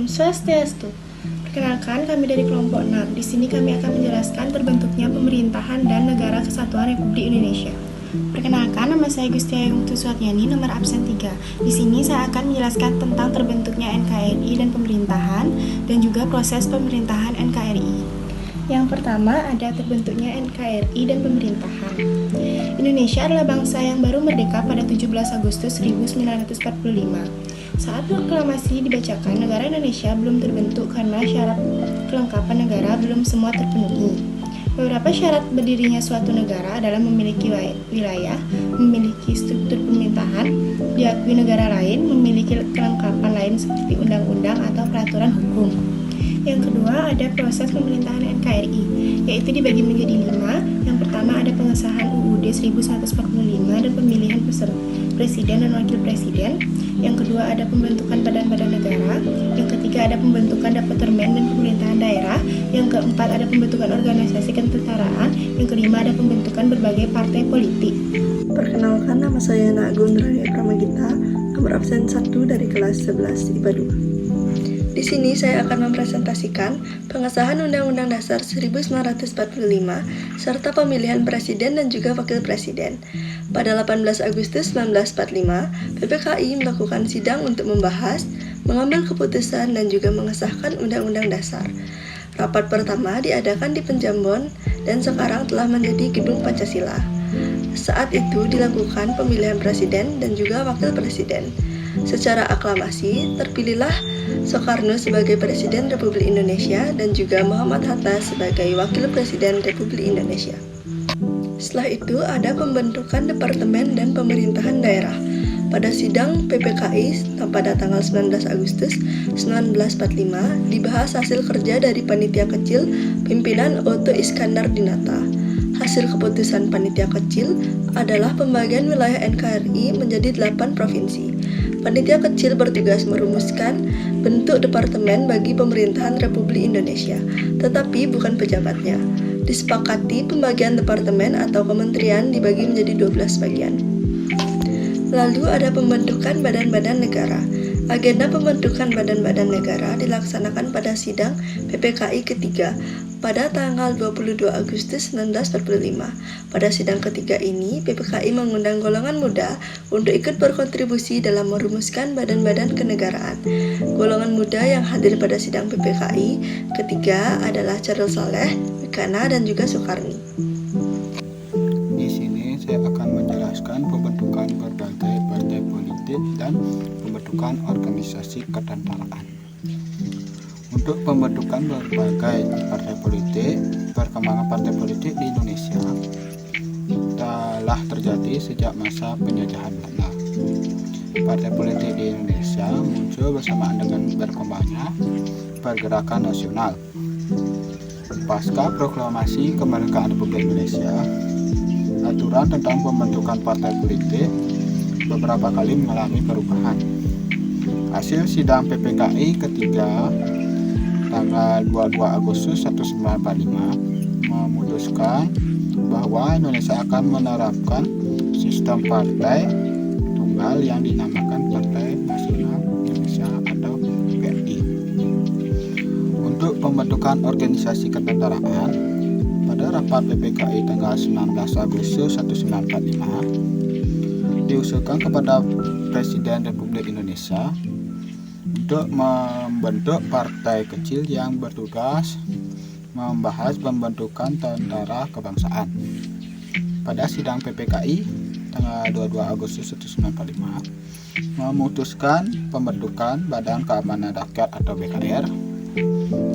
Swastiastu. Perkenalkan, kami dari kelompok 6. Di sini kami akan menjelaskan terbentuknya pemerintahan dan negara kesatuan Republik Indonesia. Perkenalkan, nama saya Gustia Yungtu Suatyani, nomor absen 3. Di sini saya akan menjelaskan tentang terbentuknya NKRI dan pemerintahan, dan juga proses pemerintahan NKRI. Yang pertama ada terbentuknya NKRI dan pemerintahan. Indonesia adalah bangsa yang baru merdeka pada 17 Agustus 1945. Saat proklamasi dibacakan, negara Indonesia belum terbentuk karena syarat kelengkapan negara belum semua terpenuhi. Beberapa syarat berdirinya suatu negara adalah memiliki wilayah, memiliki struktur pemerintahan, diakui negara lain, memiliki kelengkapan lain seperti undang-undang atau peraturan hukum. Yang kedua ada proses pemerintahan NKRI, yaitu dibagi menjadi 5. Yang pertama ada pengesahan UUD 1945 dan pemilihan presiden dan wakil presiden. Yang kedua ada pembentukan badan-badan negara. Yang ketiga ada pembentukan departemen dan pemerintahan daerah. Yang keempat ada pembentukan organisasi ketentaraan. Yang kelima ada pembentukan berbagai partai politik. Perkenalkan, nama saya Agung Nurani Pramagita, nomor absen 1 dari kelas 11 IPA 2. Di sini saya akan mempresentasikan pengesahan Undang-Undang Dasar 1945 serta pemilihan presiden dan juga wakil presiden. Pada 18 Agustus 1945, PPKI melakukan sidang untuk membahas, mengambil keputusan dan juga mengesahkan Undang-Undang Dasar. Rapat pertama diadakan di Penjambon dan sekarang telah menjadi Gedung Pancasila. Saat itu dilakukan pemilihan presiden dan juga wakil presiden. Secara aklamasi, terpilihlah Soekarno sebagai Presiden Republik Indonesia dan juga Muhammad Hatta sebagai Wakil Presiden Republik Indonesia. Setelah itu ada pembentukan Departemen dan Pemerintahan Daerah. Pada sidang PPKI pada tanggal 19 Agustus 1945 dibahas hasil kerja dari panitia kecil pimpinan Otto Iskandar Dinata. Hasil keputusan panitia kecil adalah pembagian wilayah NKRI menjadi 8 provinsi. Panitia kecil bertugas merumuskan bentuk departemen bagi pemerintahan Republik Indonesia, tetapi bukan pejabatnya. Disepakati pembagian departemen atau kementerian dibagi menjadi 12 bagian. Lalu ada pembentukan badan-badan negara. Agenda pembentukan badan-badan negara dilaksanakan pada sidang PPKI ketiga pada tanggal 22 Agustus 1945. Pada sidang ketiga ini, PPKI mengundang golongan muda untuk ikut berkontribusi dalam merumuskan badan-badan kenegaraan. Golongan muda yang hadir pada sidang PPKI ketiga adalah Charles Saleh, Wikana, dan juga Soekarni. Di sini saya akan menjelaskan pembentukan berbagai partai politik dan pembentukan organisasi ketentaraan. Untuk pembentukan berbagai partai politik, perkembangan partai politik di Indonesia telah terjadi sejak masa penjajahan Belanda. Partai politik di Indonesia muncul bersamaan dengan berkembangnya pergerakan nasional. Pasca proklamasi kemerdekaan Republik Indonesia, aturan tentang pembentukan partai politik beberapa kali mengalami perubahan. Hasil sidang PPKI ketiga tanggal 22 Agustus 1945 memutuskan bahwa Indonesia akan menerapkan sistem partai tunggal yang dinamakan Partai Nasional Indonesia atau PNI. Untuk pembentukan organisasi ketentaraan, pada rapat PPKI tanggal 19 Agustus 1945 diusulkan kepada Presiden Republik Indonesia untuk membentuk partai kecil yang bertugas membahas pembentukan tentara kebangsaan. Pada sidang PPKI tanggal 22 Agustus 1945 memutuskan pembentukan Badan Keamanan Rakyat atau BKR.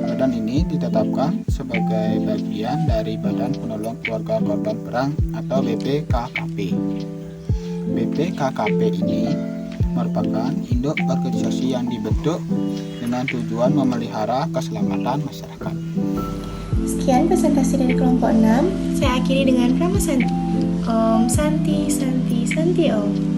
Badan ini ditetapkan sebagai bagian dari Badan Penolong Keluarga Korban Perang atau BPKKP. BPKKP ini merupakan induk organisasi yang dibentuk dengan tujuan memelihara keselamatan masyarakat. Sekian presentasi dari kelompok 6. Saya akhiri dengan Rama Santi. Om Santi Santi Santi Om.